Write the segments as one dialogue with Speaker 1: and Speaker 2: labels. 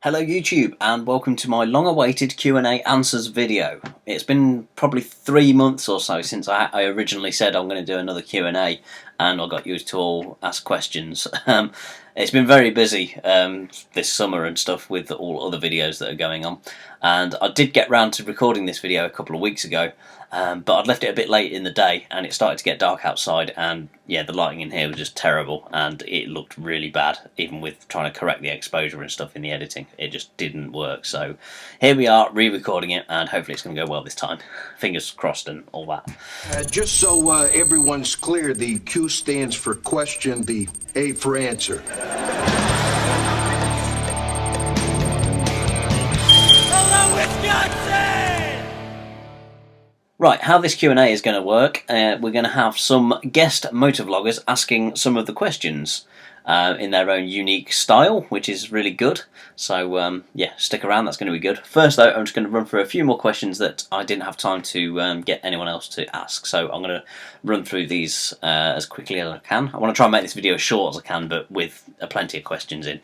Speaker 1: Hello YouTube and welcome to my long-awaited Q&A answers video. It's been probably 3 months or so since I originally said I'm going to do another Q&A and I got you to all ask questions. It's been very busy this summer and stuff with all other videos that are going on, and I did get round to recording this video a couple of weeks ago, but I'd left it a bit late in the day and it started to get dark outside, and yeah, the lighting in here was just terrible and it looked really bad. Even with trying to correct the exposure and stuff in the editing, it just didn't work. So here we are re-recording it and hopefully it's going to go well this time. Fingers crossed and all that.
Speaker 2: Just so everyone's clear, the Q stands for question, the A for answer.
Speaker 3: Hello, Wisconsin!
Speaker 1: Right, how this Q&A is going to work, we're going to have some guest motovloggers asking some of the questions in their own unique style, which is really good. So yeah, stick around, that's going to be good. First though, I'm just going to run through a few more questions that I didn't have time to get anyone else to ask. So I'm going to run through these as quickly as I can. I want to try and make this video as short as I can, but with plenty of questions in.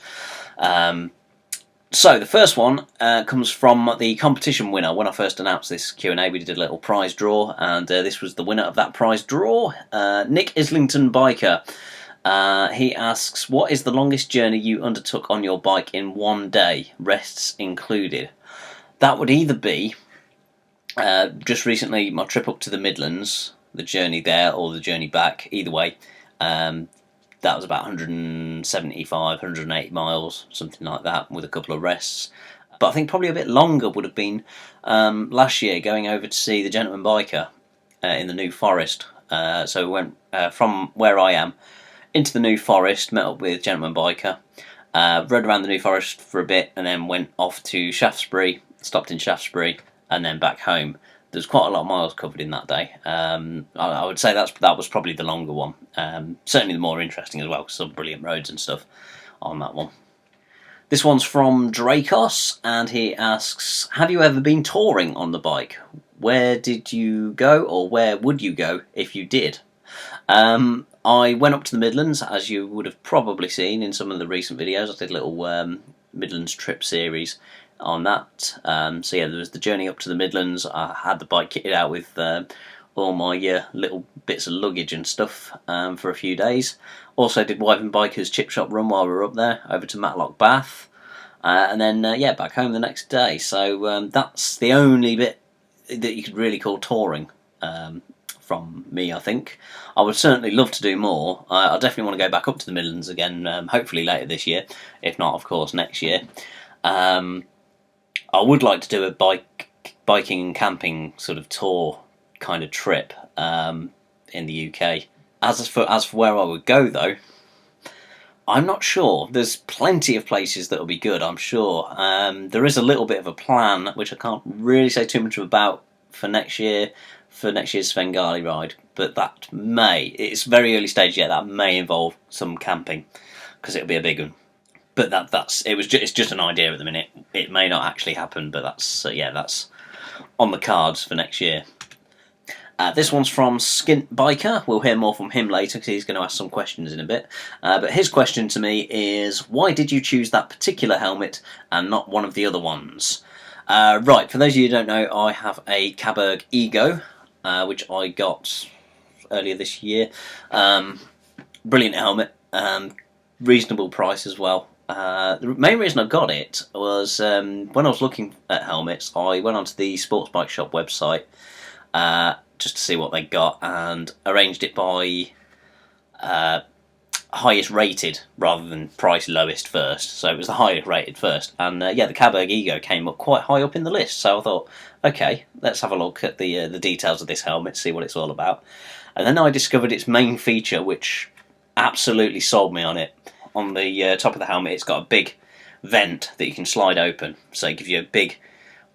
Speaker 1: So the first one comes from the competition winner. When I first announced this Q&A, we did a little prize draw, and this was the winner of that prize draw, Nick Islington Biker. He asks, what is the longest journey you undertook on your bike in one day, rests included? That would either be just recently my trip up to the Midlands, the journey there or the journey back, either way. That was about 175, 180 miles, something like that, with a couple of rests. But I think probably a bit longer would have been last year, going over to see the Gentleman Biker in the New Forest. So we went from where I am into the New Forest, met up with Gentleman Biker, rode around the New Forest for a bit, and then went off to Shaftesbury, stopped in Shaftesbury, and then back home. There's quite a lot of miles covered in that day. I would say that was probably the longer one. Certainly the more interesting as well, some brilliant roads and stuff on that one. This one's from Dracos, and he asks, have you ever been touring on the bike? Where did you go, or where would you go if you did? I went up to the Midlands, as you would have probably seen in some of the recent videos. I did a little Midlands trip series on that. So yeah, there was the journey up to the Midlands. I had the bike kitted out with all my little bits of luggage and stuff for a few days. Also did Wyvern Bikers chip shop run while we were up there, over to Matlock Bath, and then yeah, back home the next day. So that's the only bit that you could really call touring from me, I think. I would certainly love to do more. I definitely want to go back up to the Midlands again, hopefully later this year, if not, of course, next year. I would like to do a biking and camping sort of tour kind of trip in the UK. As for where I would go though, I'm not sure. There's plenty of places that will be good, I'm sure. There is a little bit of a plan, which I can't really say too much about for next year's Svengali ride, but that it's very early stage yet, that may involve some camping, because it'll be a big one. But it's just an idea at the minute. It may not actually happen, but that's that's on the cards for next year. This one's from Skint Biker. We'll hear more from him later because he's going to ask some questions in a bit. But his question to me is, why did you choose that particular helmet and not one of the other ones? Right, for those of you who don't know, I have a Caberg Ego, which I got earlier this year. Brilliant helmet, reasonable price as well. The main reason I got it was when I was looking at helmets, I went onto the Sports Bike Shop website just to see what they got, and arranged it by highest rated rather than price lowest first. So it was the highest rated first, and yeah, the Caberg Ego came up quite high up in the list. So I thought, okay, let's have a look at the details of this helmet, see what it's all about. And then I discovered its main feature, which absolutely sold me on it. On the top of the helmet, it's got a big vent that you can slide open, so it gives you a big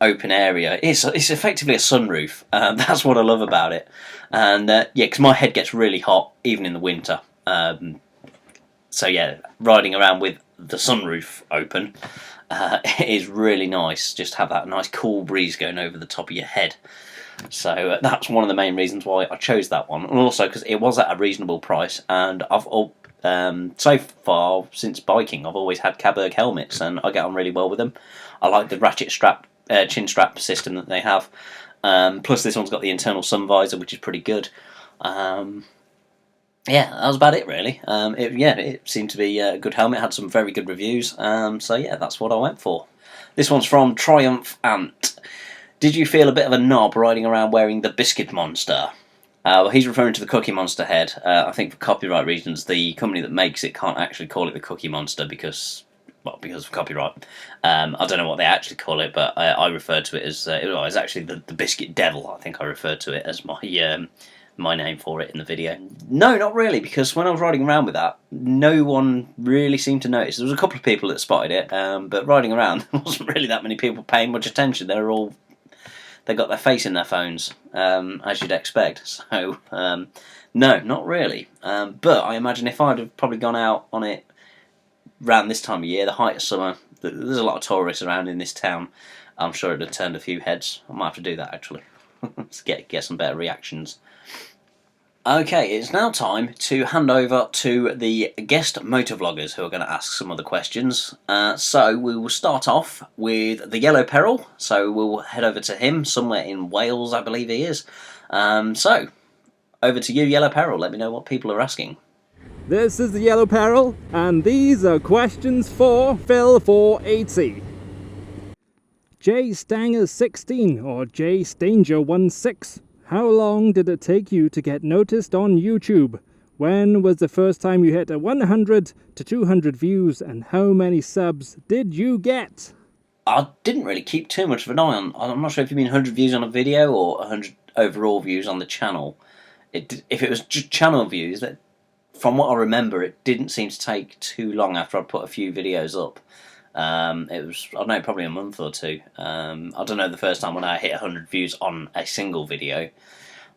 Speaker 1: open area. It's effectively a sunroof. That's what I love about it. And yeah, because my head gets really hot even in the winter. So yeah, riding around with the sunroof open is really nice. Just have that nice cool breeze going over the top of your head. So that's one of the main reasons why I chose that one, and also because it was at a reasonable price, and So far, since biking, I've always had Caberg helmets, and I get on really well with them. I like the ratchet strap, chin strap system that they have. Plus, this one's got the internal sun visor, which is pretty good. Yeah, that was about it, really. It seemed to be a good helmet. Had some very good reviews. So yeah, that's what I went for. This one's from Triumph Ant. Did you feel a bit of a knob riding around wearing the Biscuit Monster? Well, he's referring to the Cookie Monster head. I think for copyright reasons, the company that makes it can't actually call it the Cookie Monster because of copyright. I don't know what they actually call it, but I refer to it as it's actually the Biscuit Devil. I think I referred to it as my name for it in the video. No, not really, because when I was riding around with that, no one really seemed to notice. There was a couple of people that spotted it, but riding around, there wasn't really that many people paying much attention. They got their face in their phones, as you'd expect. So, no, not really. But I imagine if I'd have probably gone out on it around this time of year, the height of summer, there's a lot of tourists around in this town. I'm sure it'd have turned a few heads. I might have to do that, actually, to get some better reactions. Okay, it's now time to hand over to the guest motovloggers who are going to ask some of the questions. So we will start off with the Yellow Peril. So we'll head over to him somewhere in Wales, I believe he is. So over to you, Yellow Peril. Let me know what people are asking.
Speaker 4: This is the Yellow Peril, and these are questions for Phil 480. J Stanger 16 or J Stanger 16. How long did it take you to get noticed on YouTube? When was the first time you hit 100 to 200 views, and how many subs did you get?
Speaker 1: I didn't really keep too much of an eye on. I'm not sure if you mean 100 views on a video or 100 overall views on the channel. If it was just channel views, that from what I remember, it didn't seem to take too long after I put a few videos up. It was, I don't know, probably a month or two. I don't know the first time when I hit 100 views on a single video.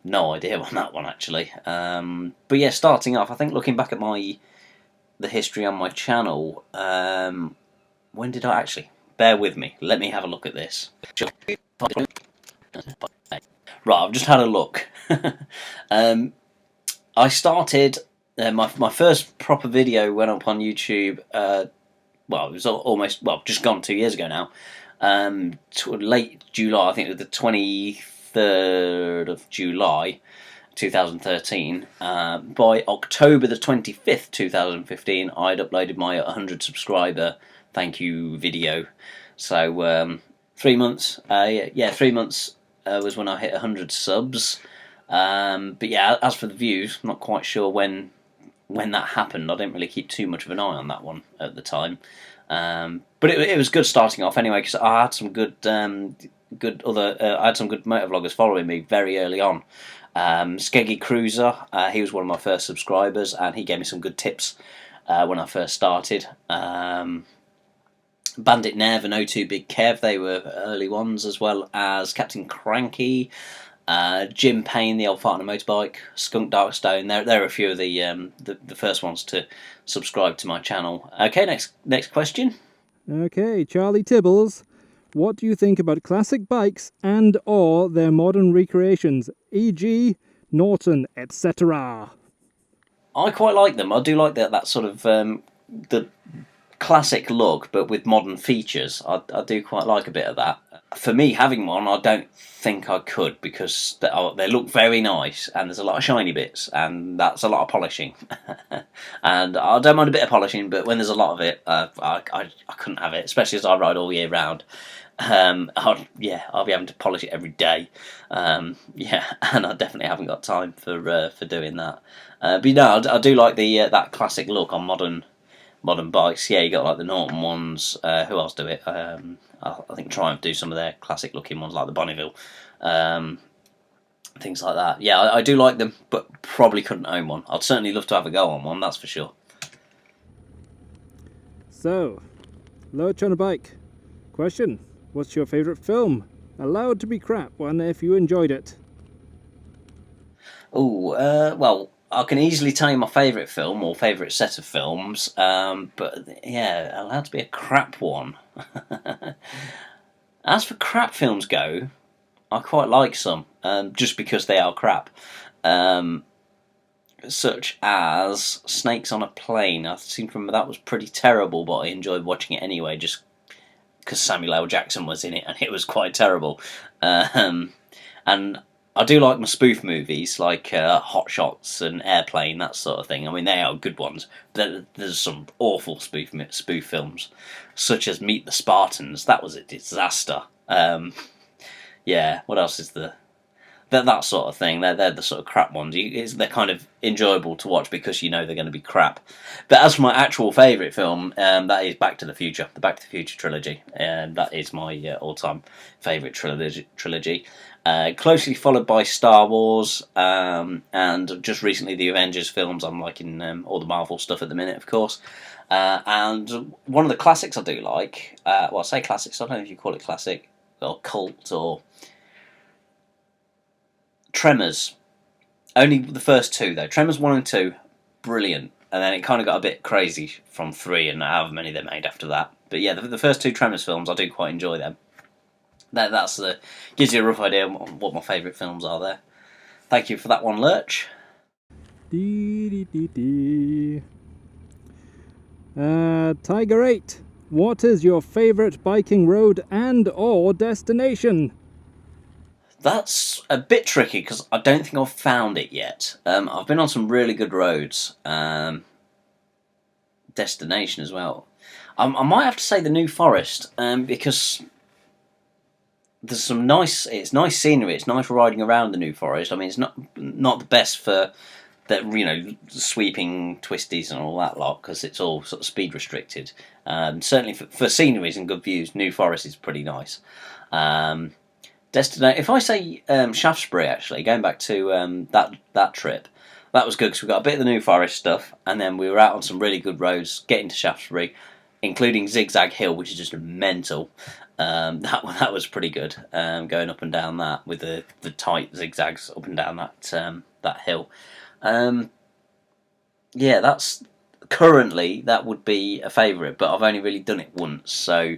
Speaker 1: No idea on that one, actually. But yeah, starting off, I think looking back at the history on my channel, when did I actually? Bear with me. Let me have a look at this. Right, I've just had a look. I started, my first proper video went up on YouTube, well, it was just gone 2 years ago now. Late July, I think it was the 23rd of July, 2013. By October the 25th, 2015, I'd uploaded my 100 subscriber thank you video. So 3 months, 3 months was when I hit 100 subs. But yeah, as for the views, I'm not quite sure when that happened. I didn't really keep too much of an eye on that one at the time. But it was good starting off anyway, because I had some good I had some good motovloggers following me very early on. Skeggy Cruiser, he was one of my first subscribers, and he gave me some good tips when I first started. Bandit Nev and O2 Big Kev, they were early ones, as well as Captain Cranky, Jim Payne, the old fart on a motorbike, Skunk Darkstone. They're a few of the first ones to subscribe to my channel. Okay, next question.
Speaker 4: Okay, Charlie Tibbles. What do you think about classic bikes and or their modern recreations, e.g. Norton, etc.?
Speaker 1: I quite like them. I do like that sort of the classic look, but with modern features. I do quite like a bit of that. For me, having one, I don't think I could, because they look very nice, and there's a lot of shiny bits, and that's a lot of polishing. And I don't mind a bit of polishing, but when there's a lot of it, I couldn't have it, especially as I ride all year round. I'll be having to polish it every day. And I definitely haven't got time for doing that. But no, I do like that classic look on modern bikes. Yeah, you got like the Norton ones. Who else do it? I think Triumph do some of their classic looking ones, like the Bonneville, things like that. Yeah, I do like them, but probably couldn't own one. I'd certainly love to have a go on one, that's for sure.
Speaker 4: So, Lurch on a bike. Question: what's your favourite film? Allowed to be crap one if you enjoyed it.
Speaker 1: Oh, well, I can easily tell you my favourite film or favourite set of films, but yeah, allowed to be a crap one. As for crap films go, I quite like some, just because they are crap. such as Snakes on a Plane. I seem to remember that was pretty terrible, but I enjoyed watching it anyway, just because Samuel L. Jackson was in it, and it was quite terrible. And I do like my spoof movies, like Hot Shots and Airplane, that sort of thing. I mean, they are good ones, but there's some awful spoof films, such as Meet the Spartans. That was a disaster. Yeah, what else is there? That sort of thing. They're the sort of crap ones. They're kind of enjoyable to watch because you know they're going to be crap. But as for my actual favourite film, that is Back to the Future, the Back to the Future trilogy. That is my all-time favourite trilogy. Closely followed by Star Wars, and just recently the Avengers films. I'm liking all the Marvel stuff at the minute, of course. And one of the classics I do like, well, I say classics, I don't know if you call it classic, or cult, or Tremors. Only the first two, though. Tremors 1 and 2, brilliant. And then it kind of got a bit crazy from 3 and however many they made after that. But yeah, the first two Tremors films, I do quite enjoy them. That's gives you a rough idea on what my favourite films are there. Thank you for that one, Lurch.
Speaker 4: Tiger 8, what is your favourite biking road and or destination?
Speaker 1: That's a bit tricky because I don't think I've found it yet. I've been on some really good roads. Destination as well. I might have to say the New Forest because there's some nice scenery. It's nice riding around the New Forest. I mean, it's not the best for the sweeping twisties and all that lot because it's all sort of speed restricted. Certainly for sceneries and good views, New Forest is pretty nice. If I say Shaftesbury, actually, going back to that trip, that was good because we got a bit of the New Forest stuff, and then we were out on some really good roads getting to Shaftesbury, including Zigzag Hill, which is just mental. That was pretty good, going up and down that with the tight zigzags up and down that hill. Yeah, that's currently that would be a favourite, but I've only really done it once. So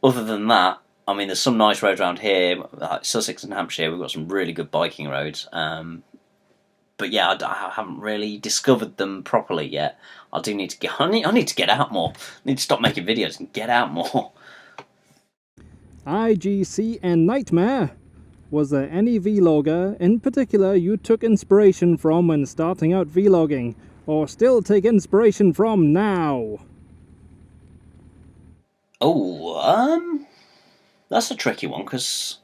Speaker 1: other than that, I mean, there's some nice roads around here, like Sussex and Hampshire. We've got some really good biking roads. But yeah, I haven't really discovered them properly yet. I need to get out more. I need to stop making videos and get out more.
Speaker 4: IGC and Nightmare. Was there any vlogger in particular you took inspiration from when starting out vlogging, or still take inspiration from now?
Speaker 1: Oh, that's a tricky one because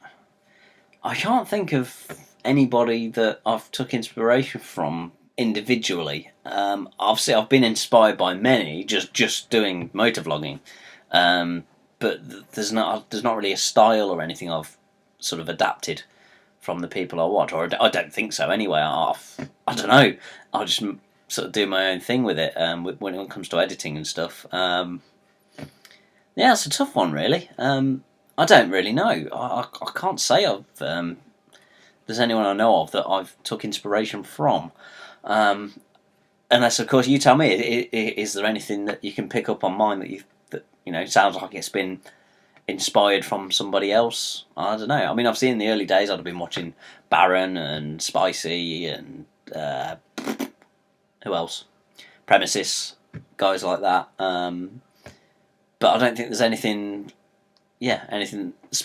Speaker 1: I can't think of anybody that I've took inspiration from individually. Obviously, I've been inspired by many just doing motovlogging, but there's not really a style or anything I've sort of adapted from the people I watch, or I don't think so. Anyway, I don't know. I'll just sort of do my own thing with it when it comes to editing and stuff. Yeah, it's a tough one, really. I don't really know. I can't say there's anyone I know of that I've took inspiration from. Unless, of course, you tell me. Is there anything that you can pick up on mine that sounds like it's been inspired from somebody else? I don't know. I mean, obviously in the early days I'd have been watching Baron and Spicy and who else? Premises, guys like that. But I don't think there's anything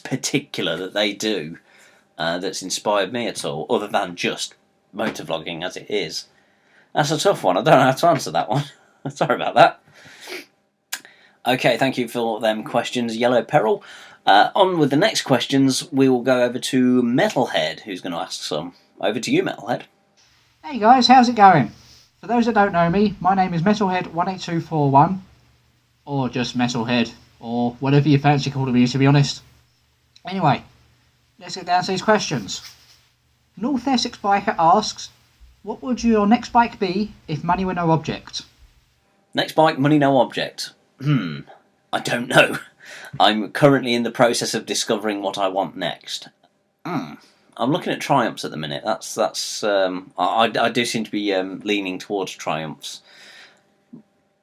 Speaker 1: particular that they do that's inspired me at all, other than just motovlogging as it is. That's a tough one. I don't know how to answer that one. Sorry about that. Okay, thank you for them questions, Yellow Peril. On with the next questions, we will go over to Metalhead, who's going to ask some. Over to you, Metalhead.
Speaker 5: Hey guys, how's it going? For those that don't know me, my name is Metalhead18241, or just Metalhead, or whatever you fancy calling me, to be honest. Anyway, let's get down to these questions. North Essex Biker asks, what would your next bike be if money were no object?
Speaker 1: Next bike, money no object. I don't know. I'm currently in the process of discovering what I want next. I'm looking at Triumphs at the minute. I do seem to be leaning towards Triumphs.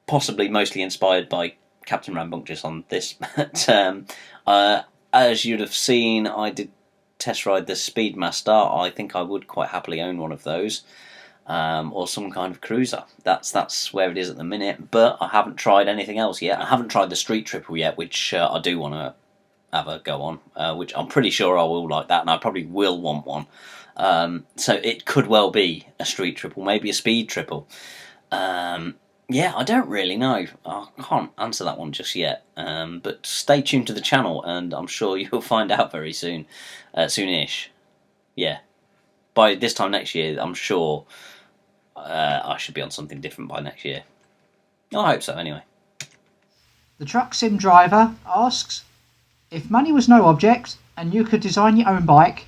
Speaker 1: Possibly mostly inspired by Captain Rambunctious on this. But as you'd have seen, I did test ride the Speedmaster. I think I would quite happily own one of those. or some kind of cruiser. That's where it is at the minute. But I haven't tried anything else yet. I haven't tried the street triple yet, which I do want to have a go on. Which I'm pretty sure I will like that, and I probably will want one. So it could well be a street triple, maybe a speed triple. Yeah, I don't really know. I can't answer that one just yet. But stay tuned to the channel, and I'm sure you'll find out very soon, soonish. Yeah, by this time next year, I'm sure I should be on something different by next year. I hope so, anyway.
Speaker 5: The Truck Sim Driver asks, if money was no object and you could design your own bike,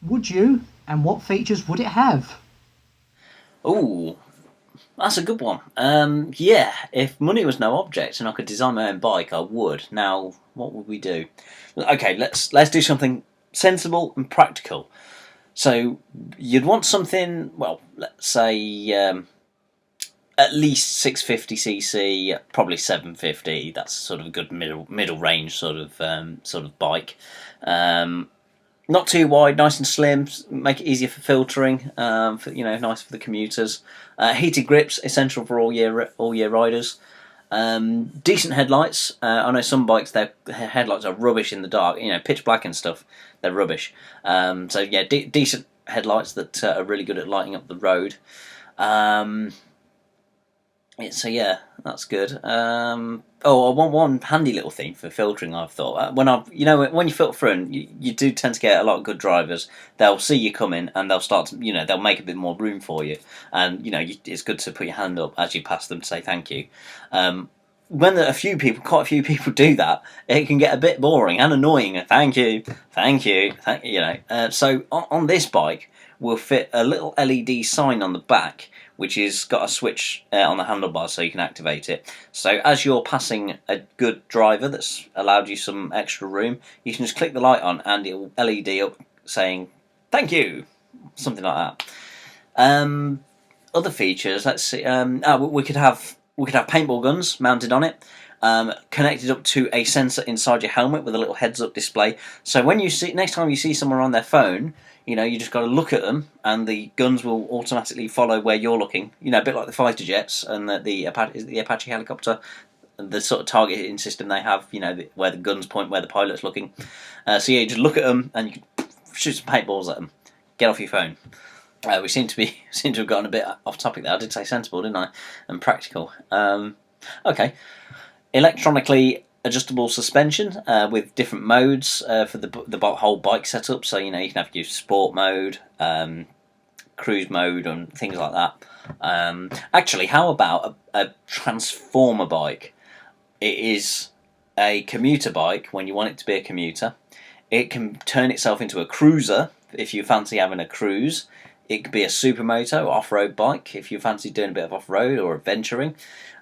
Speaker 5: would you, and what features would it have?
Speaker 1: Ooh, that's a good one. Yeah, if money was no object and I could design my own bike, I would. Now, what would we do? Okay, let's do something sensible and practical. So you'd want something, well, let's say at least 650cc, probably 750. That's sort of a good middle range sort of bike. Not too wide, nice and slim. Make it easier for filtering. Nice for the commuters. Heated grips, essential for all year riders. Decent headlights. I know some bikes, their headlights are rubbish in the dark. Pitch black and stuff. They're rubbish. So yeah, decent headlights that are really good at lighting up the road. So yeah, that's good. I want one handy little thing for filtering. I've thought when you filter through, and you do tend to get a lot of good drivers. They'll see you coming, and they'll start to, they'll make a bit more room for you. And it's good to put your hand up as you pass them to say thank you. When quite a few people do that, it can get a bit boring and annoying. Thank you. So on this bike, we'll fit a little LED sign on the back, which has got a switch on the handlebars so you can activate it. So as you're passing a good driver that's allowed you some extra room, you can just click the light on and it'll LED up saying thank you, something like that. Other features, let's see. We could have paintball guns mounted on it, connected up to a sensor inside your helmet with a little heads-up display. So when next time you see someone on their phone, you just got to look at them, and the guns will automatically follow where you're looking. A bit like the fighter jets and the Apache helicopter, the sort of targeting system they have. Where the guns point where the pilot's looking. So yeah, you just look at them and you can shoot some paintballs at them. Get off your phone. We seem to have gotten a bit off topic there. I did say sensible, didn't I? And practical. Okay. Electronically adjustable suspension with different modes for the whole bike setup. So you can have your sport mode, cruise mode, and things like that. Actually, how about a transformer bike? It is a commuter bike when you want it to be a commuter. It can turn itself into a cruiser if you fancy having a cruise. It could be a supermoto, off-road bike, if you fancy doing a bit of off-road or adventuring.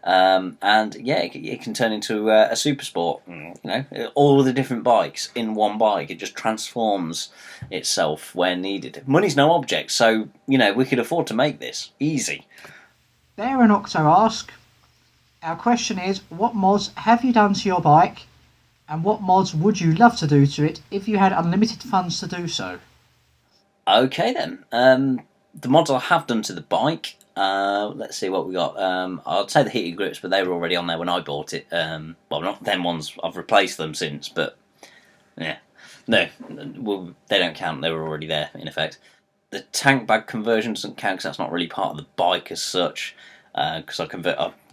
Speaker 1: And yeah, it can turn into a super sport. All the different bikes in one bike. It just transforms itself where needed. Money's no object, so we could afford to make this easy.
Speaker 5: There and Octo ask, our question is, what mods have you done to your bike, and what mods would you love to do to it if you had unlimited funds to do so? Okay
Speaker 1: then. The mods I have done to the bike. Let's see what we got. I'd say the heated grips, but they were already on there when I bought it. Well, not them ones. I've replaced them since, but yeah, no, well, they don't count. They were already there in effect. The tank bag conversion doesn't count because that's not really part of the bike as such. Because I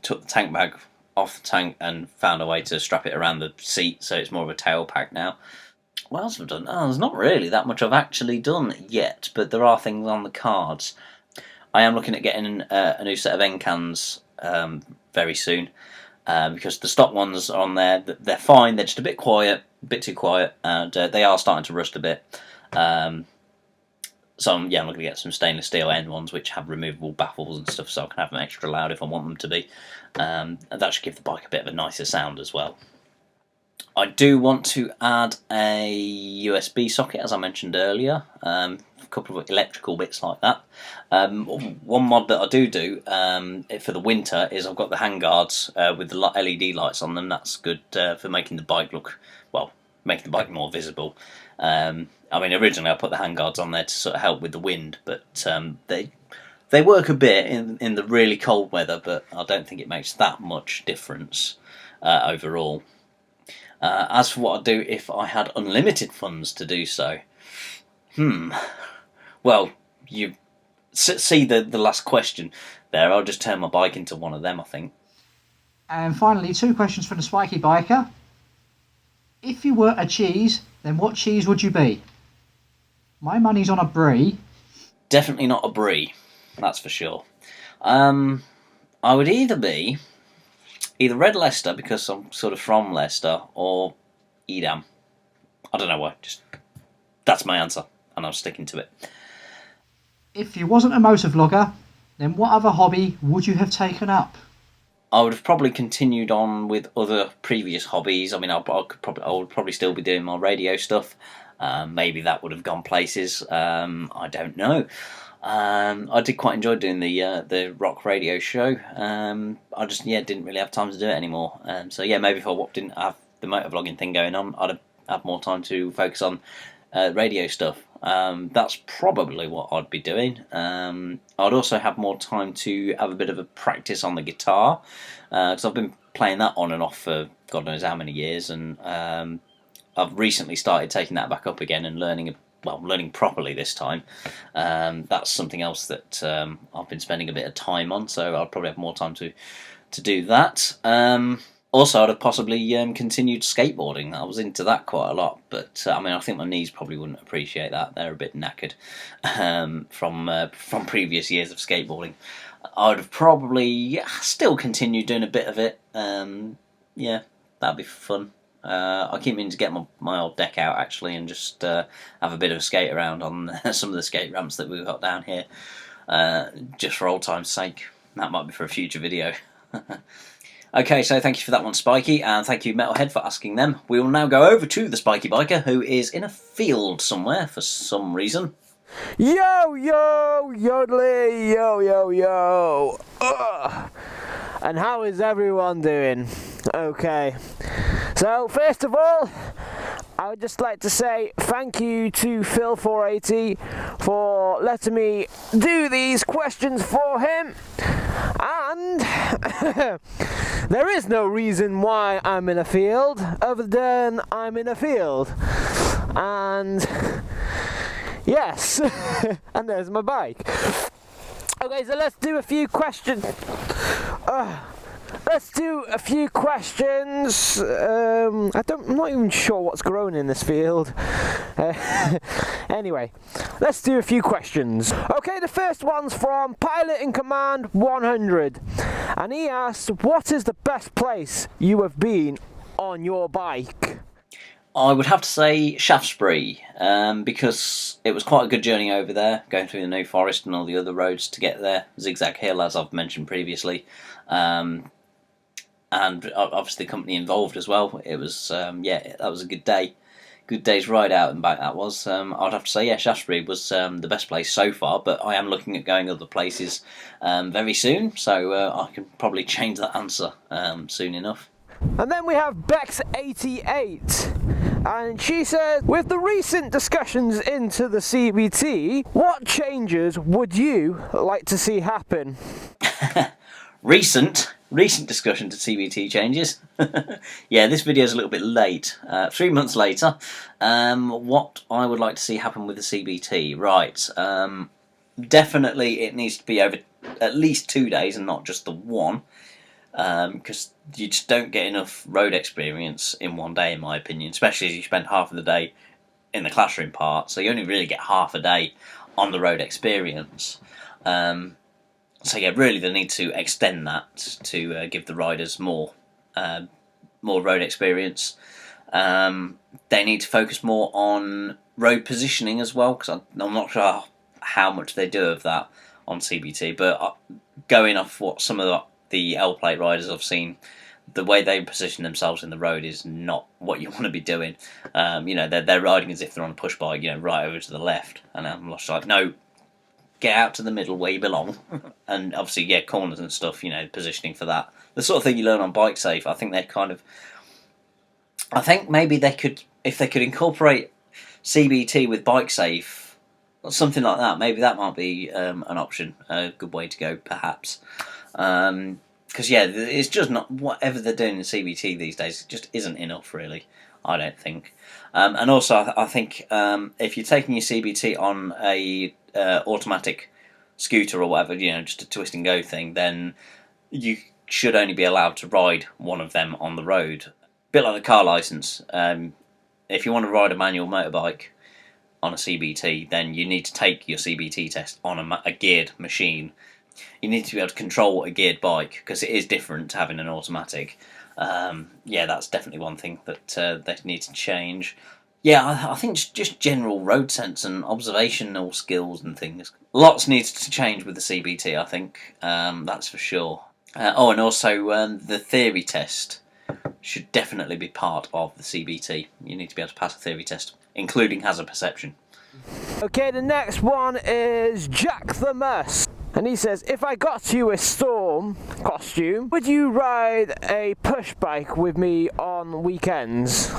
Speaker 1: took the tank bag off the tank and found a way to strap it around the seat, so it's more of a tail pack now. What else have I done? There's not really that much I've actually done yet, but there are things on the cards. I am looking at getting a new set of end cans very soon, because the stock ones on there, they're fine, they're just a bit quiet, a bit too quiet, and they are starting to rust a bit. So I'm looking to get some stainless steel end ones which have removable baffles and stuff, so I can have them extra loud if I want them to be. And that should give the bike a bit of a nicer sound as well. I do want to add a USB socket, as I mentioned earlier. A couple of electrical bits like that. One mod that I do for the winter is I've got the handguards with the LED lights on them. That's good for making the bike making the bike more visible. Originally I put the handguards on there to sort of help with the wind, but They work a bit in the really cold weather, but I don't think it makes that much difference overall. As for what I'd do if I had unlimited funds to do so, well, you see the last question there. I'll just turn my bike into one of them, I think.
Speaker 5: And finally, 2 questions from the Spiky Biker. If you were a cheese, then what cheese would you be? My money's on a brie.
Speaker 1: Definitely not a brie, that's for sure. I would either be Red Leicester, because I'm sort of from Leicester, or Edam. I don't know why, just that's my answer, and I'm sticking to it.
Speaker 5: If you wasn't a motovlogger, then what other hobby would you have taken up?
Speaker 1: I would have probably continued on with other previous hobbies. I mean, I would probably still be doing my radio stuff. Maybe that would have gone places. I don't know. I did quite enjoy doing the rock radio show. I just didn't really have time to do it anymore. So maybe if I didn't have the motovlogging thing going on, I'd have more time to focus on radio stuff. That's probably what I'd be doing. I'd also have more time to have a bit of a practice on the guitar, because I've been playing that on and off for God knows how many years, and I've recently started taking that back up again and learning properly this time. That's something else that I've been spending a bit of time on, so I'll probably have more time to do that. Also, I'd have possibly continued skateboarding. I was into that quite a lot, but I think my knees probably wouldn't appreciate that. They're a bit knackered from previous years of skateboarding. I would have probably still continued doing a bit of it. That'd be fun. I keep meaning to get my old deck out actually and just have a bit of a skate around on some of the skate ramps that we've got down here, just for old time's sake. That might be for a future video. Okay, so thank you for that one, Spiky, and thank you, Metalhead, for asking them. We will now go over to the Spiky Biker, who is in a field somewhere for some reason.
Speaker 6: Yo, yo, yodeling, yo, yo, yo. Ugh. And how is everyone doing? Okay. So, first of all, I would just like to say thank you to Phil480 for letting me do these questions for him. And there is no reason why I'm in a field other than I'm in a field. And yes, and there's my bike. Okay, so let's do a few questions. Let's do a few questions. I'm not even sure what's growing in this field. Anyway, let's do a few questions. Okay, the first one's from Pilot in Command 100. And he asks, what is the best place you have been on your bike?
Speaker 1: I would have to say Shaftesbury, because it was quite a good journey over there, going through the New Forest and all the other roads to get there. Zigzag Hill, as I've mentioned previously. And obviously the company involved as well. It was, that was a good day. Good day's ride out and back, that was. I'd have to say, Shaftesbury was the best place so far, but I am looking at going other places very soon, so I can probably change that answer soon enough.
Speaker 6: And then we have Bex88, and she says, with the recent discussions into the CBT, what changes would you like to see happen?
Speaker 1: Recent discussion to CBT changes. Yeah, this video is a little bit late. 3 months later. What I would like to see happen with the CBT, right? Definitely, it needs to be over at least 2 days and not just the one, because you just don't get enough road experience in one day, in my opinion. Especially as you spend half of the day in the classroom part, so you only really get half a day on the road experience. So yeah, really they need to extend that to give the riders more road experience. They need to focus more on road positioning as well, because I'm not sure how much they do of that on CBT, but going off what some of the L-plate riders I've seen, the way they position themselves in the road is not what you want to be doing. They're riding as if they're on a push bike, right over to the left, and I'm just like, no, get out to the middle where you belong. And obviously, corners and stuff, positioning for that. The sort of thing you learn on Bike Safe. I think maybe they could, if they could incorporate CBT with Bike Safe something like that. Maybe that might be an option, a good way to go, perhaps. Because yeah, it's just not whatever they're doing in CBT these days. It just isn't enough, really. I don't think. And also, I think if you're taking your CBT on a automatic scooter or whatever, just a twist and go thing, then you should only be allowed to ride one of them on the road. A bit like the car license. If you want to ride a manual motorbike on a CBT, then you need to take your CBT test on a geared machine. You need to be able to control a geared bike, because it is different to having an automatic. Yeah, that's definitely one thing that they need to change. Yeah, I think just general road sense and observational skills and things. Lots needs to change with the CBT, I think. That's for sure. And also the theory test should definitely be part of the CBT. You need to be able to pass a theory test, including hazard perception.
Speaker 6: Okay, the next one is Jack the Muss. And he says, if I got you a storm costume, would you ride a push bike with me on weekends?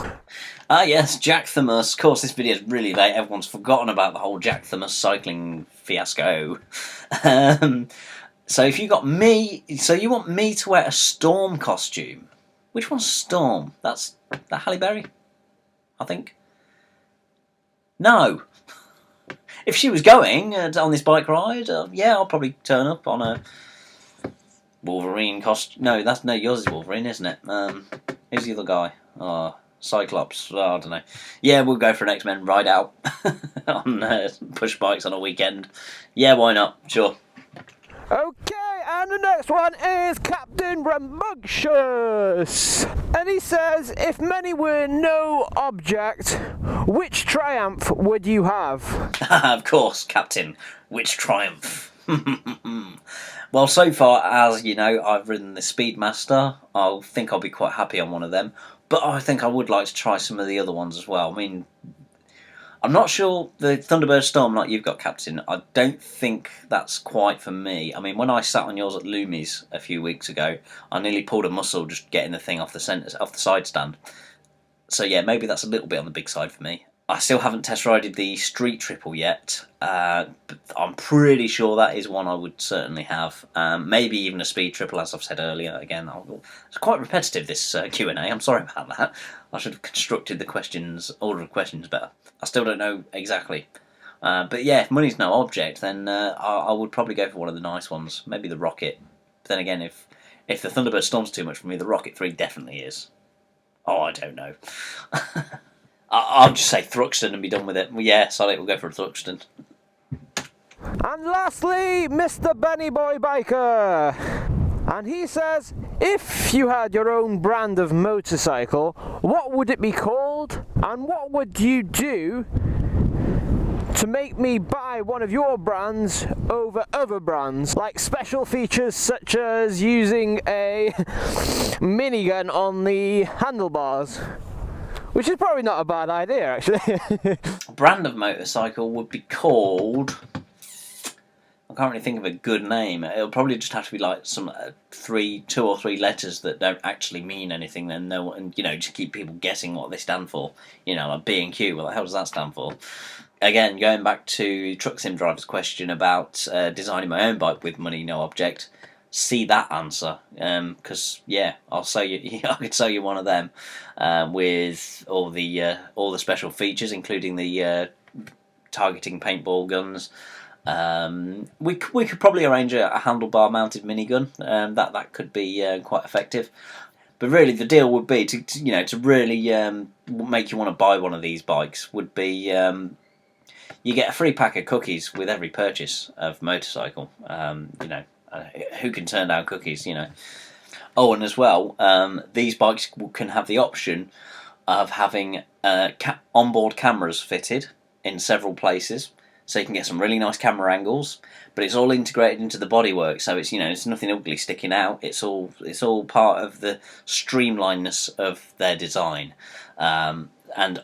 Speaker 1: Ah yes, Jack the Muss. Of course, this video is really late. Everyone's forgotten about the whole Jack the Muss cycling fiasco. So if you got me, so you want me to wear a Storm costume? Which one's Storm? That's Halle Berry, I think. No. If she was going on this bike ride, yeah, I'll probably turn up on a Wolverine costume. No, yours is Wolverine, isn't it? Who's the other guy? Oh, Cyclops. Oh, I don't know. Yeah, we'll go for an X-Men ride out on push bikes on a weekend. Yeah, why not? Sure.
Speaker 6: Okay, and the next one is Captain Rambunctious. And he says, if money were no object, which Triumph would you have?
Speaker 1: Of course, Captain. Which Triumph? Well, so far as you know, I've ridden the Speedmaster. I think I'll be quite happy on one of them. But I think I would like to try some of the other ones as well. I mean, I'm not sure the Thunderbird Storm like you've got, Captain. I don't think that's quite for me. I mean, when I sat on yours at Loomies a few weeks ago, I nearly pulled a muscle just getting the thing off the side stand. So yeah, maybe that's a little bit on the big side for me. I still haven't test rided the Street Triple yet, but I'm pretty sure that is one I would certainly have. Maybe even a Speed Triple, as I've said earlier. Again, it's quite repetitive, this Q&A. I'm sorry about that. I should have constructed the order of questions better. I still don't know exactly. But yeah, if money's no object, then I would probably go for one of the nice ones. Maybe the Rocket. But then again, if the Thunderbird Storm's too much for me, the Rocket 3 definitely is. Oh, I don't know. I'll just say Thruxton and be done with it. Well, yeah, sorry, we'll go for a Thruxton.
Speaker 6: And lastly, Mr. Bunny Boy Biker. And he says, if you had your own brand of motorcycle, what would it be called? And what would you do to make me buy one of your brands over other brands? Like special features such as using a minigun on the handlebars. Which is probably not a bad idea, actually.
Speaker 1: A brand of motorcycle would be called... I can't really think of a good name. It'll probably just have to be like some 2 or 3 letters that don't actually mean anything, and just keep people guessing what they stand for. Like B and Q. What the hell does that stand for? Again, going back to Truck Sim Driver's question about designing my own bike with money no object. See that answer, because yeah, I'll sell you. I could sell you one of them with all the special features, including the targeting paintball guns. We could probably arrange a handlebar mounted minigun. That could be quite effective. But really, the deal would be to really make you want to buy one of these bikes. Would be you get a free pack of cookies with every purchase of motorcycle. Who can turn down cookies, Oh, and as well, these bikes can have the option of having onboard cameras fitted in several places, so you can get some really nice camera angles. But it's all integrated into the bodywork, so it's nothing ugly sticking out. It's all part of the streamlinedness of their design. And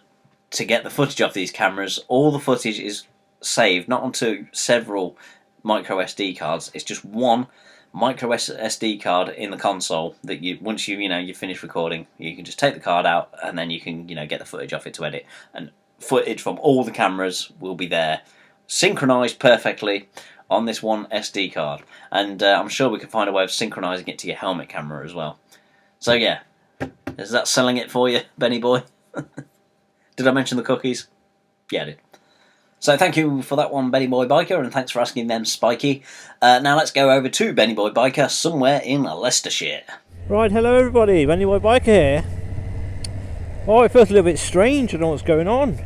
Speaker 1: to get the footage off these cameras, all the footage is saved not onto several micro SD cards. It's just one micro SD card in the console that once you finish recording, you can just take the card out and then you can get the footage off it to edit, and footage from all the cameras will be there synchronised perfectly on this one SD card. And I'm sure we can find a way of synchronising it to your helmet camera as well. So yeah, is that selling it for you, Benny boy? Did I mention the cookies? Yeah, I did. So thank you for that one, Benny Boy Biker, and thanks for asking them, Spiky. Now let's go over to Benny Boy Biker somewhere in Leicestershire.
Speaker 7: Right, hello everybody, Benny Boy Biker here. Oh, it feels a little bit strange, I don't know what's going on.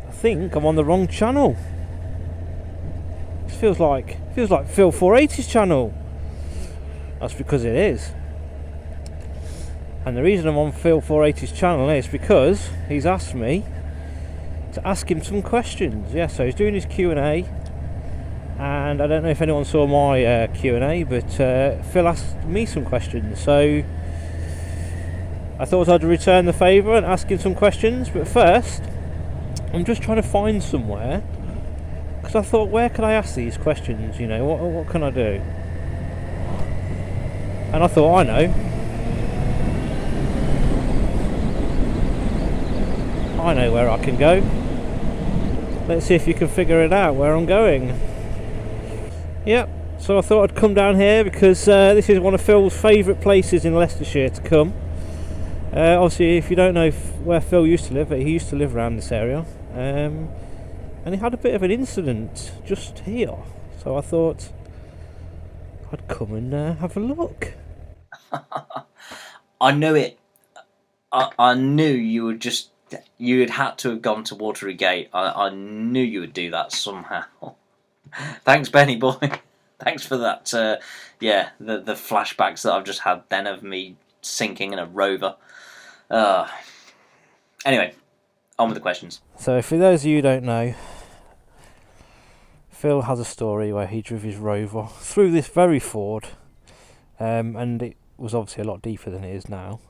Speaker 7: I think I'm on the wrong channel. It feels like Phil 480's channel. That's because it is. And the reason I'm on Phil 480's channel is because he's asked me to ask him some questions. Yeah, so he's doing his Q&A, and I don't know if anyone saw my Q&A, but Phil asked me some questions, so I thought I'd return the favour and ask him some questions. But first, I'm just trying to find somewhere, because I thought, where can I ask these questions, you know, what can I do? And I thought, I know where I can go. Let's see if you can figure it out where I'm going. Yep, so I thought I'd come down here because this is one of Phil's favourite places in Leicestershire to come. Obviously, if you don't know where Phil used to live, he used to live around this area. And he had a bit of an incident just here. So I thought I'd come and have a look.
Speaker 1: I knew it. I knew you had had to have gone to Watery Gate. I knew you would do that somehow. Thanks, Benny boy. Thanks for that. Yeah, the flashbacks that I've just had then of me sinking in a rover. Anyway, on with the questions.
Speaker 7: So for those of you who don't know, Phil has a story where he drove his rover through this very ford, and it was obviously a lot deeper than it is now.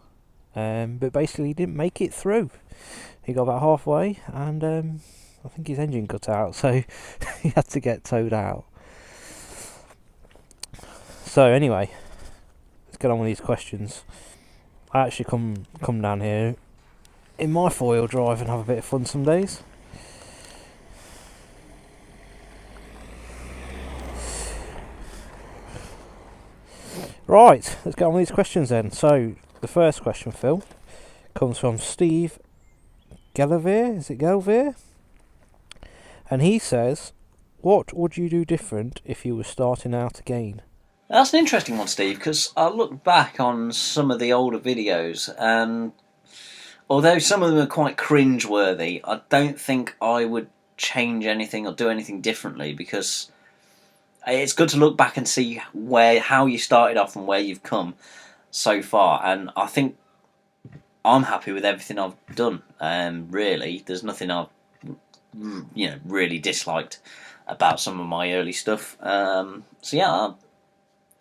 Speaker 7: But basically he didn't make it through. He got about halfway and I think his engine cut out, so he had to get towed out. So anyway, let's get on with these questions. I actually come down here in my 4-wheel drive and have a bit of fun some days. Right, let's get on with these questions then. So the first question, Phil, comes from Steve Gelvier. Is it Gelvier? And he says, what would you do different if you were starting out again?
Speaker 1: That's an interesting one, Steve, because I look back on some of the older videos, and although some of them are quite cringe-worthy, I don't think I would change anything or do anything differently, because it's good to look back and see how you started off and where you've come so far, and I think I'm happy with everything I've done. Really, there's nothing I've really disliked about some of my early stuff. So yeah,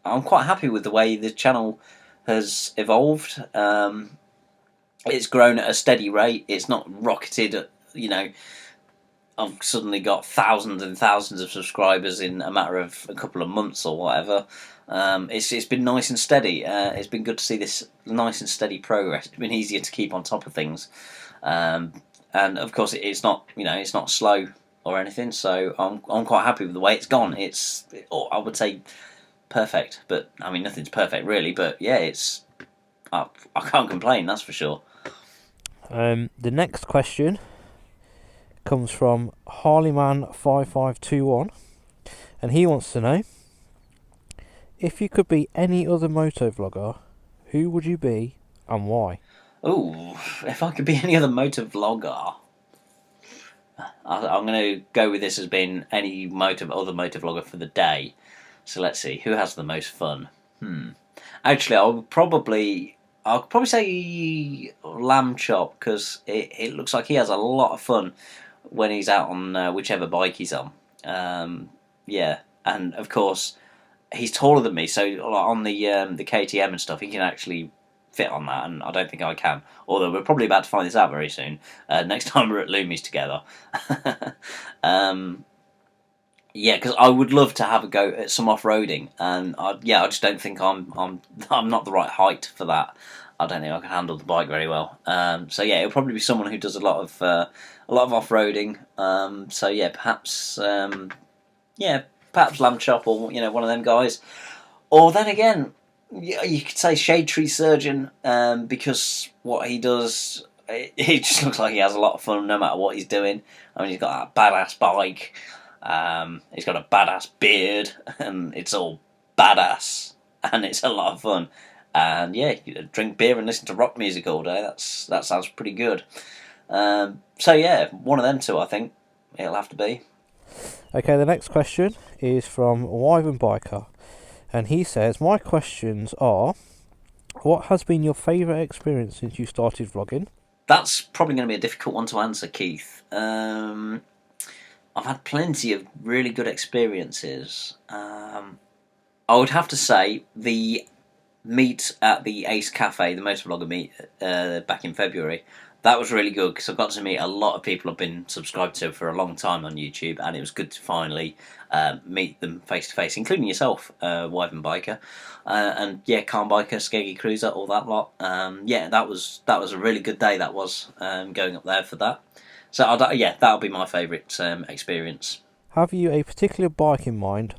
Speaker 1: I'm quite happy with the way the channel has evolved. It's grown at a steady rate. It's not rocketed. I've suddenly got thousands and thousands of subscribers in a matter of a couple of months or whatever. It's been nice and steady. It's been good to see this nice and steady progress. It's been easier to keep on top of things, and of course it's not it's not slow or anything. So I'm quite happy with the way it's gone. I would say perfect, but I mean nothing's perfect really. But yeah, I can't complain. That's for sure.
Speaker 7: The next question comes from Harleyman5521, and he wants to know, if you could be any other motovlogger, who would you be and why?
Speaker 1: Oh, if I could be any other motovlogger, I'm going to go with this as being any other motovlogger for the day. So let's see, who has the most fun? Actually, I'll probably say Lamb Chop, because it looks like he has a lot of fun when he's out on whichever bike he's on. Yeah, and of course he's taller than me, so on the KTM and stuff, he can actually fit on that, and I don't think I can. Although we're probably about to find this out very soon. Next time we're at Loomies together. Yeah, because I would love to have a go at some off-roading, and I just don't think I'm not the right height for that. I don't think I can handle the bike very well. So yeah, it'll probably be someone who does a lot of off-roading. So yeah, perhaps perhaps Lamb Chop, or one of them guys. Or then again, you could say Shade Tree Surgeon, because what he does, it just looks like he has a lot of fun no matter what he's doing. I mean, he's got that badass bike. He's got a badass beard, and it's all badass, and it's a lot of fun. And yeah, you drink beer and listen to rock music all day. That sounds pretty good. So yeah, one of them two, I think it'll have to be.
Speaker 7: Okay, the next question is from Wyvern Biker, and he says, my questions are, what has been your favourite experience since you started vlogging?
Speaker 1: That's probably going to be a difficult one to answer, Keith. I've had plenty of really good experiences. I would have to say the meet at the Ace Cafe, the Motovlogger meet back in February, that was really good because I got to meet a lot of people I've been subscribed to for a long time on YouTube, and it was good to finally meet them face to face, including yourself, Wyvern Biker, and yeah, Calm Biker, Skeggy Cruiser, all that lot. Yeah, that was a really good day. That was going up there for that. So that'll be my favourite experience.
Speaker 7: Have you a particular bike in mind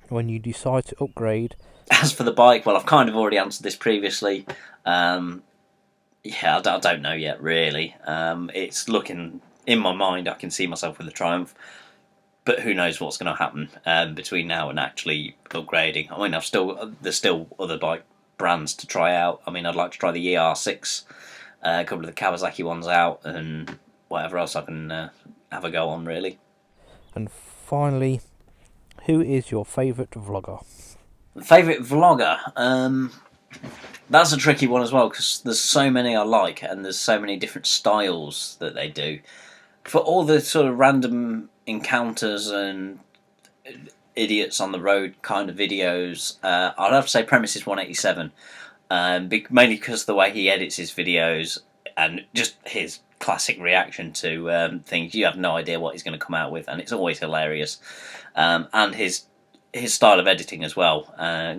Speaker 7: when you decide to upgrade?
Speaker 1: As for the bike, well, I've kind of already answered this previously. Yeah, I don't know yet, really. It's looking, in my mind, I can see myself with a Triumph, but who knows what's going to happen between now and actually upgrading. I mean, there's still other bike brands to try out. I mean, I'd like to try the ER6, a couple of the Kawasaki ones out, and whatever else I can have a go on, really.
Speaker 7: And finally, who is your favourite vlogger?
Speaker 1: Favourite vlogger? That's a tricky one as well, because there's so many I like, and there's so many different styles that they do. For all the sort of random encounters and idiots on the road kind of videos, I'd have to say Premises 187, mainly because of the way he edits his videos and just his classic reaction to things. You have no idea what he's going to come out with, and it's always hilarious. And his style of editing as well,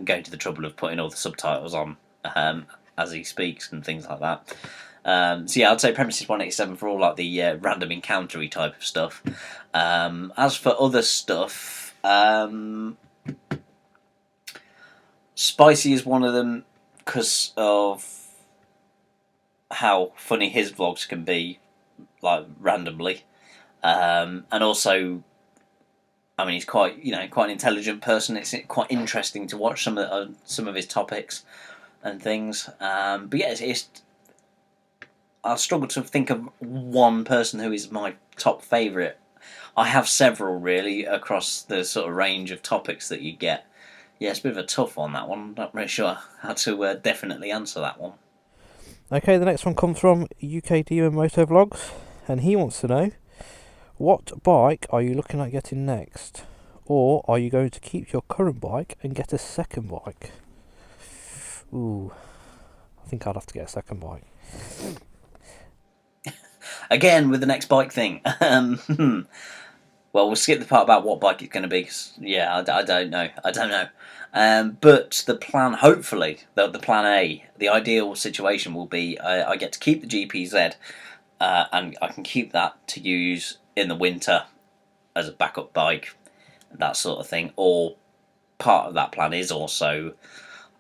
Speaker 1: going to the trouble of putting all the subtitles on as he speaks and things like that. So yeah, I'd say Premises 187 for all like the random encountery type of stuff. As for other stuff, Spicy is one of them because of how funny his vlogs can be, like randomly, and also, I mean, he's quite an intelligent person. It's quite interesting to watch some of his topics and things. But yeah, I struggle to think of one person who is my top favourite. I have several really across the sort of range of topics that you get. Yeah, it's a bit of a tough one, that one. I'm not really sure how to definitely answer that one.
Speaker 7: Okay, the next one comes from UK Demon Motovlogs, and he wants to know, what bike are you looking at getting next? Or are you going to keep your current bike and get a second bike? Ooh, I think I'd have to get a second bike.
Speaker 1: Again, with the next bike thing. Well, we'll skip the part about what bike it's going to be, because, yeah, I don't know. But the plan, hopefully, the plan A, the ideal situation will be I get to keep the GPZ, and I can keep that to use in the winter as a backup bike, that sort of thing. Or part of that plan is also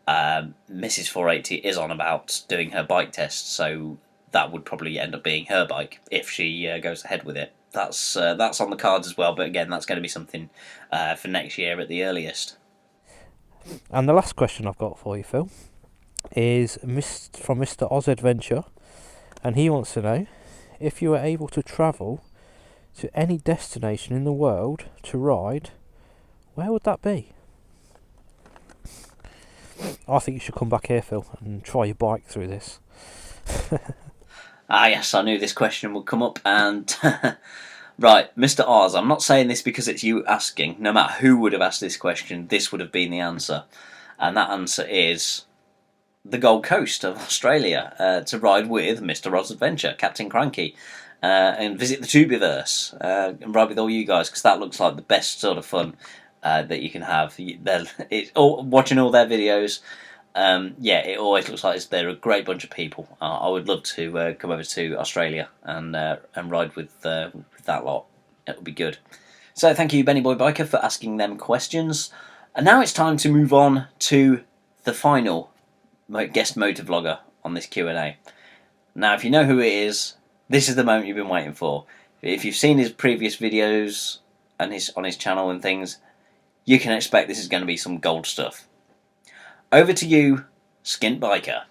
Speaker 1: Mrs. 480 is on about doing her bike test, so that would probably end up being her bike if she goes ahead with it. That's on the cards as well, but again, that's going to be something for next year at the earliest.
Speaker 7: And the last question I've got for you, Phil, is from Mr. Oz Adventure, and he wants to know, if you were able to travel to any destination in the world to ride, where would that be? I think you should come back here, Phil, and try your bike through this.
Speaker 1: Yes, I knew this question would come up, and right, Mr. Oz, I'm not saying this because it's you asking. No matter who would have asked this question, this would have been the answer. And that answer is the Gold Coast of Australia, to ride with Mr. Oz Adventure, Captain Cranky, and visit the Tubiverse, and ride with all you guys, because that looks like the best sort of fun that you can have. Watching all their videos, yeah, it always looks like they're a great bunch of people. I would love to come over to Australia and ride with that lot. It would be good. So thank you, Benny Boy Biker, for asking them questions. And now it's time to move on to the final guest motovlogger on this Q&A. Now, if you know who it is, this is the moment you've been waiting for. If you've seen his previous videos and on his channel and things, you can expect this is going to be some gold stuff. Over to you, Skint Biker.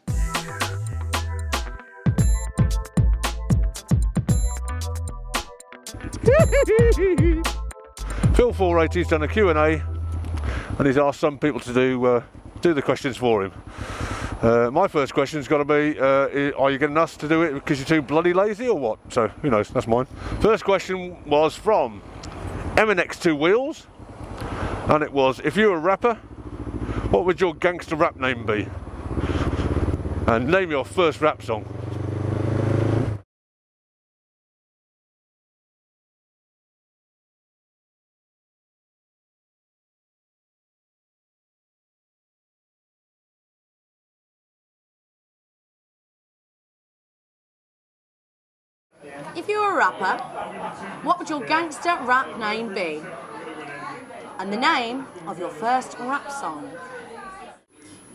Speaker 8: Phil 480's done a Q&A and he's asked some people to do the questions for him. My first question's got to be, are you getting us to do it because you're too bloody lazy or what? So, who knows, that's mine. First question was from MNX2 Wheels, and it was, if you were a rapper, what would your gangster rap name be? And name your first rap song.
Speaker 9: If you were a rapper, what would your gangster rap name be? And the name of your first rap song.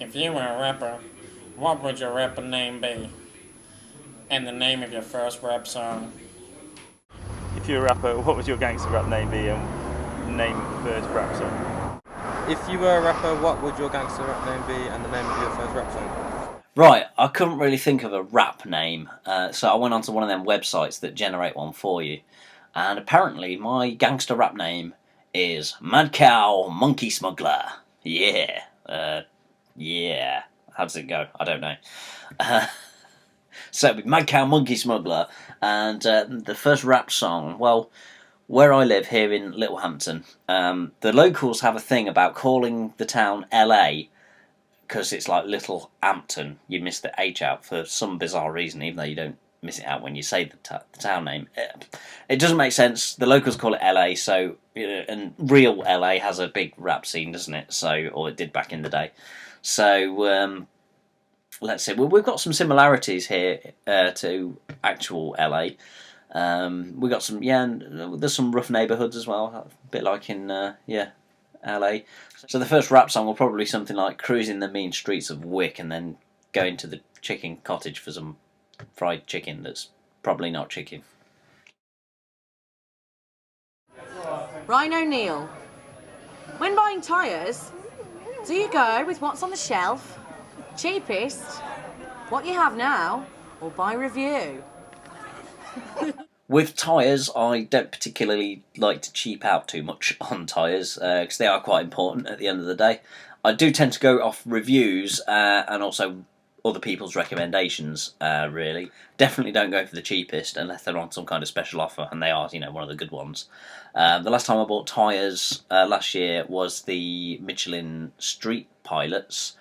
Speaker 10: If you were a rapper, what would your rapper name be? And the name of your first rap song.
Speaker 11: If you were a rapper, what would your gangster rap name be and name of the first rap song?
Speaker 12: If you were a rapper, what would your gangster rap name be and the name of your first rap song?
Speaker 1: Right, I couldn't really think of a rap name, so I went onto one of them websites that generate one for you. And apparently my gangster rap name is Mad Cow Monkey Smuggler. Yeah. Yeah. How does it go? I don't know. So it'd be Mad Cow Monkey Smuggler. And the first rap song, well, where I live here in Littlehampton, the locals have a thing about calling the town LA because it's like Little Hampton. You miss the H out for some bizarre reason, even though you don't miss it out when you say the town name. It doesn't make sense. The locals call it LA, so and real LA has a big rap scene, doesn't it? So, or it did back in the day. So let's see. Well, we've got some similarities here to actual LA. We got some, and there's some rough neighbourhoods as well, a bit like in LA. So the first rap song will probably be something like cruising the mean streets of Wick and then going to the chicken cottage for some fried chicken that's probably not chicken.
Speaker 9: Ryan O'Neill. When buying tyres, do you go with what's on the shelf, cheapest, what you have now, or by review?
Speaker 1: With tyres, I don't particularly like to cheap out too much on tyres because they are quite important at the end of the day. I do tend to go off reviews and also other people's recommendations, really. Definitely don't go for the cheapest unless they're on some kind of special offer, and they are, one of the good ones. The last time I bought tyres last year was the Michelin Street Pilots,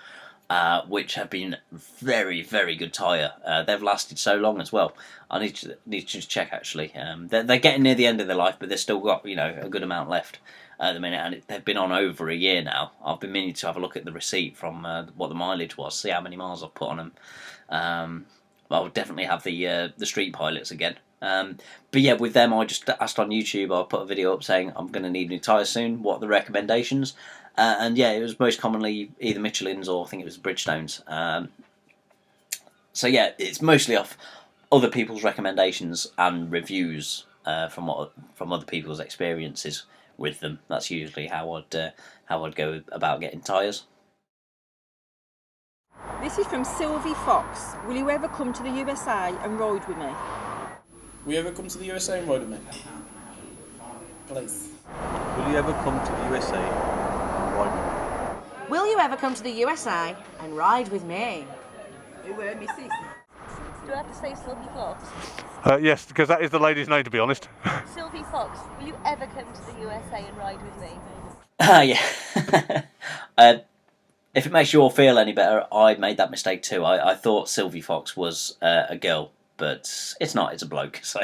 Speaker 1: which have been very, very good tyre. They've lasted so long as well. I need to just check actually. They're getting near the end of their life, but they've still got a good amount left at the minute, and they've been on over a year now. I've been meaning to have a look at the receipt from what the mileage was, see how many miles I've put on them. I would definitely have the Street Pilots again. But yeah, with them I just asked on YouTube. I put a video up saying I'm going to need new tyres soon. What are the recommendations? And yeah, it was most commonly either Michelin's or I think it was Bridgestones. So yeah, it's mostly off other people's recommendations and reviews from other people's experiences with them. That's usually how I'd go about getting tyres.
Speaker 13: This is from Sylvie Fox. Will you ever come to the USA and ride with me?
Speaker 10: Will you ever come to the USA and ride with me? Please.
Speaker 11: Will you ever come to the USA and ride with me?
Speaker 9: Will you ever come to the USA and ride with me?
Speaker 13: Do I have to say Sylvie Fox?
Speaker 8: Yes, because that is the lady's name, to be honest.
Speaker 14: Sylvie Fox, will you ever come to the USA and ride with me?
Speaker 1: Yeah. If it makes you all feel any better, I made that mistake too. I thought Sylvie Fox was a girl, but it's not. It's a bloke. So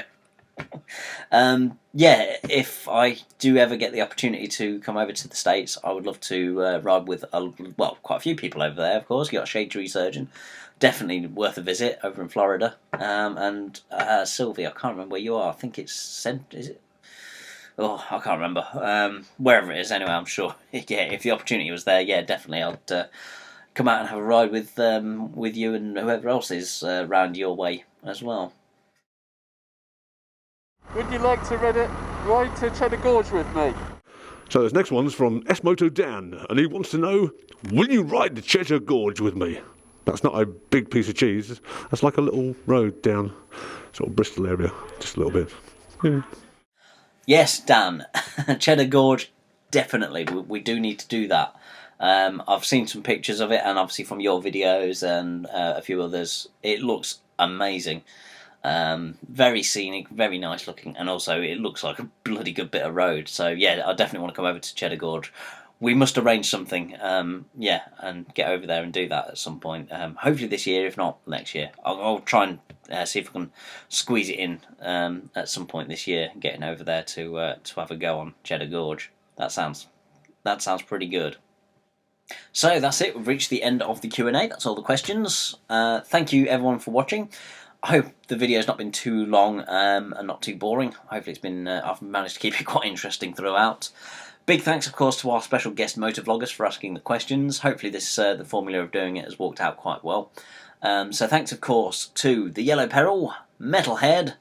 Speaker 1: Yeah, if I do ever get the opportunity to come over to the States, I would love to ride with, quite a few people over there, of course. You got a shade tree surgeon, definitely worth a visit over in Florida. And Sylvie, I can't remember where you are. I think it's is it? Oh, I can't remember. Wherever it is, anyway, I'm sure. Yeah, if the opportunity was there, yeah, definitely, I'd come out and have a ride with you and whoever else is round your way as well.
Speaker 15: Would you like to ride to Cheddar Gorge with me?
Speaker 8: So this next one's from S-Moto Dan, and he wants to know, will you ride the Cheddar Gorge with me? That's not a big piece of cheese, that's like a little road down sort of Bristol area, just a little bit. Yeah.
Speaker 1: Yes, Dan, Cheddar Gorge, definitely, we do need to do that. I've seen some pictures of it, and obviously from your videos and a few others, it looks amazing. Very scenic, very nice looking, and also it looks like a bloody good bit of road. So yeah, I definitely want to come over to Cheddar Gorge. We must arrange something, yeah, and get over there and do that at some point. Hopefully this year, if not next year. I'll try and see if I can squeeze it in at some point this year, getting over there to have a go on Cheddar Gorge. That sounds pretty good. So that's it. We've reached the end of the Q&A. That's all the questions. Thank you everyone for watching. I hope the video's not been too long and not too boring. Hopefully it's been. I've managed to keep it quite interesting throughout. Big thanks, of course, to our special guest Motovloggers for asking the questions. Hopefully this the formula of doing it has worked out quite well. So thanks, of course, to the Yellow Peril, Metalhead,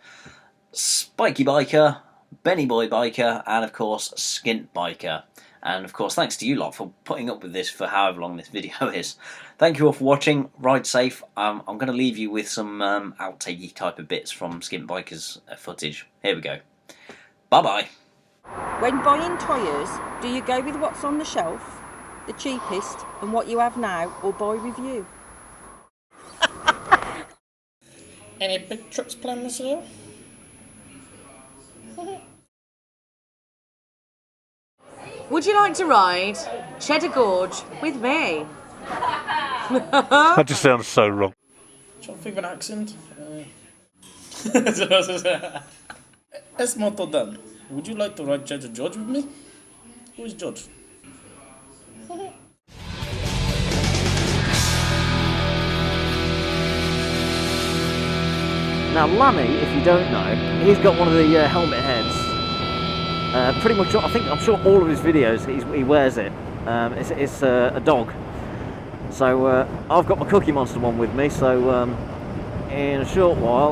Speaker 1: Spiky Biker, Benny Boy Biker, and of course Skint Biker. And of course, thanks to you lot for putting up with this for however long this video is. Thank you all for watching. Ride safe. I'm going to leave you with some outakey type of bits from Skint Biker's footage. Here we go. Bye bye.
Speaker 13: When buying tyres, do you go with what's on the shelf, the cheapest, and what you have now, or buy review?
Speaker 10: Any big trips planned this year?
Speaker 9: Would you like to ride Cheddar Gorge with me?
Speaker 8: That just sounds so wrong.
Speaker 10: Trying to think of an accent. S-Moto Dan, would you like to ride Cheddar Gorge with me? Who is George?
Speaker 6: Now Lammy, if you don't know, he's got one of the helmet heads. Pretty much, I'm sure all of his videos he wears it. It's a dog. So I've got my Cookie Monster one with me. So in a short while